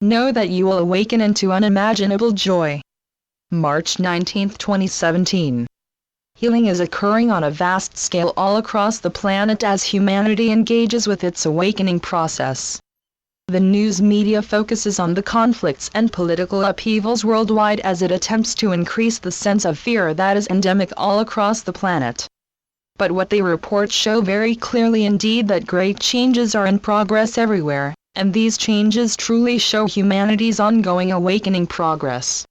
Know that you will awaken into unimaginable joy. March 19, 2017. Healing is occurring on a vast scale all across the planet as humanity engages with its awakening process. The news media focuses on the conflicts and political upheavals worldwide as it attempts to increase the sense of fear that is endemic all across the planet. But what they report show very clearly indeed that great changes are in progress everywhere, and these changes truly show humanity's ongoing awakening progress.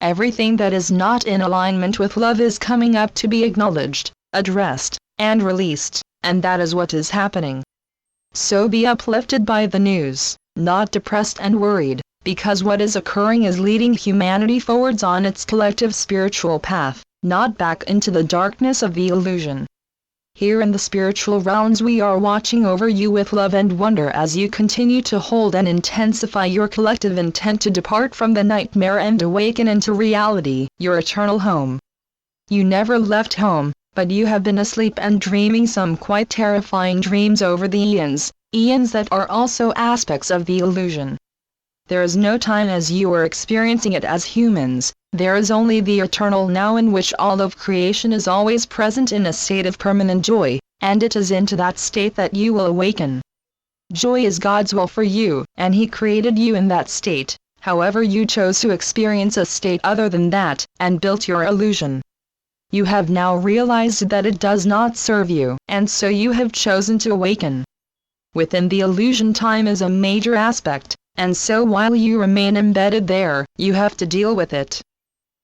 Everything that is not in alignment with love is coming up to be acknowledged, addressed, and released, and that is what is happening. So be uplifted by the news, not depressed and worried, because what is occurring is leading humanity forwards on its collective spiritual path, not back into the darkness of the illusion. Here in the spiritual realms we are watching over you with love and wonder as you continue to hold and intensify your collective intent to depart from the nightmare and awaken into reality, your eternal home. You never left home, but you have been asleep and dreaming some quite terrifying dreams over the eons that are also aspects of the illusion. There is no time as you are experiencing it as humans, there is only the eternal now in which all of creation is always present in a state of permanent joy, and it is into that state that you will awaken. Joy is God's will for you, and He created you in that state, however you chose to experience a state other than that, and built your illusion. You have now realized that it does not serve you, and so you have chosen to awaken. Within the illusion time is a major aspect, and so while you remain embedded there, you have to deal with it.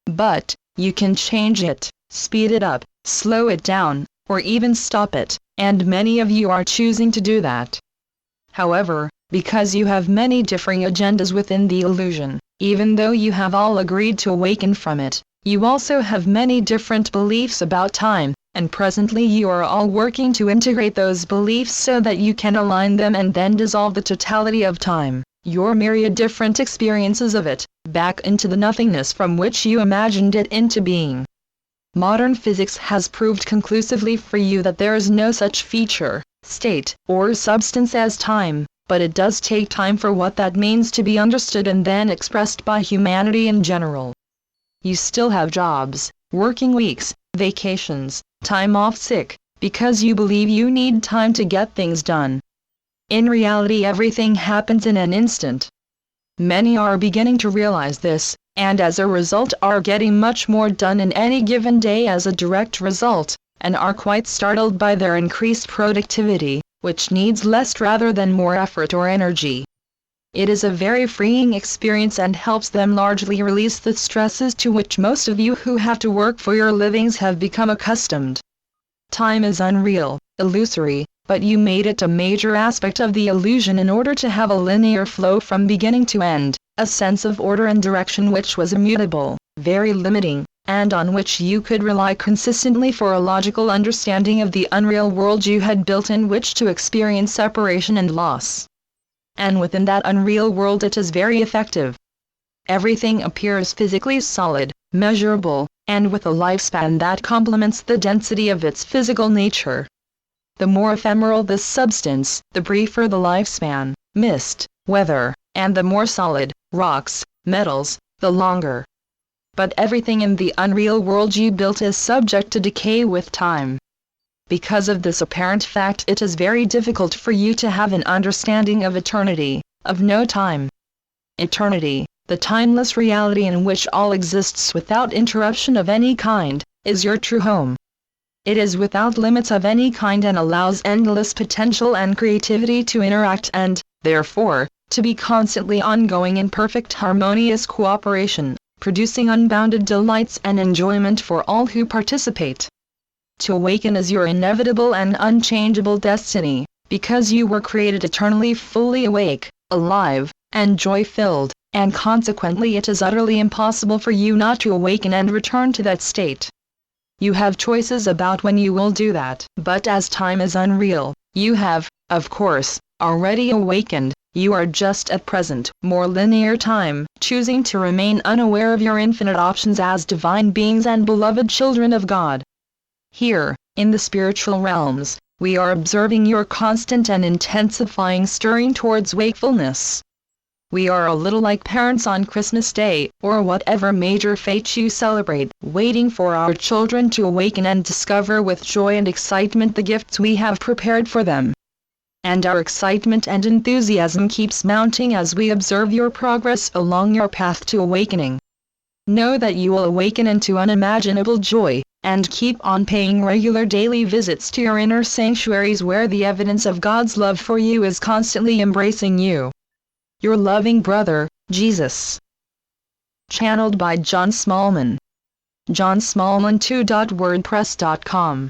But, you can change it, speed it up, slow it down, or even stop it, and many of you are choosing to do that. However, because you have many differing agendas within the illusion, even though you have all agreed to awaken from it, you also have many different beliefs about time, and presently you are all working to integrate those beliefs so that you can align them and then dissolve the totality of time, your myriad different experiences of it, back into the nothingness from which you imagined it into being. Modern physics has proved conclusively for you that there is no such feature, state, or substance as time, but it does take time for what that means to be understood and then expressed by humanity in general. You still have jobs, working weeks, vacations, time off sick, because you believe you need time to get things done. In reality everything happens in an instant. Many are beginning to realize this, and as a result are getting much more done in any given day as a direct result, and are quite startled by their increased productivity, which needs less rather than more effort or energy. It is a very freeing experience and helps them largely release the stresses to which most of you who have to work for your livings have become accustomed. Time is unreal, illusory, but you made it a major aspect of the illusion in order to have a linear flow from beginning to end, a sense of order and direction which was immutable, very limiting, and on which you could rely consistently for a logical understanding of the unreal world you had built in which to experience separation and loss. And within that unreal world it is very effective. Everything appears physically solid, measurable, and with a lifespan that complements the density of its physical nature. The more ephemeral this substance, the briefer the lifespan, mist, weather, and the more solid, rocks, metals, the longer. But everything in the unreal world you built is subject to decay with time. Because of this apparent fact it is very difficult for you to have an understanding of eternity, of no time. Eternity, the timeless reality in which all exists without interruption of any kind, is your true home. It is without limits of any kind and allows endless potential and creativity to interact and, therefore, to be constantly ongoing in perfect harmonious cooperation, producing unbounded delights and enjoyment for all who participate. To awaken is your inevitable and unchangeable destiny, because you were created eternally fully awake, alive, and joy-filled, and consequently it is utterly impossible for you not to awaken and return to that state. You have choices about when you will do that, but as time is unreal, you have, of course, already awakened. You are just at present, more linear time, choosing to remain unaware of your infinite options as divine beings and beloved children of God. Here, in the spiritual realms, we are observing your constant and intensifying stirring towards wakefulness. We are a little like parents on Christmas Day, or whatever major fete you celebrate, waiting for our children to awaken and discover with joy and excitement the gifts we have prepared for them. And our excitement and enthusiasm keeps mounting as we observe your progress along your path to awakening. Know that you will awaken into unimaginable joy, and keep on paying regular daily visits to your inner sanctuaries where the evidence of God's love for you is constantly embracing you. Your loving brother, Jesus. Channeled by John Smallman. johnsmallman2.wordpress.com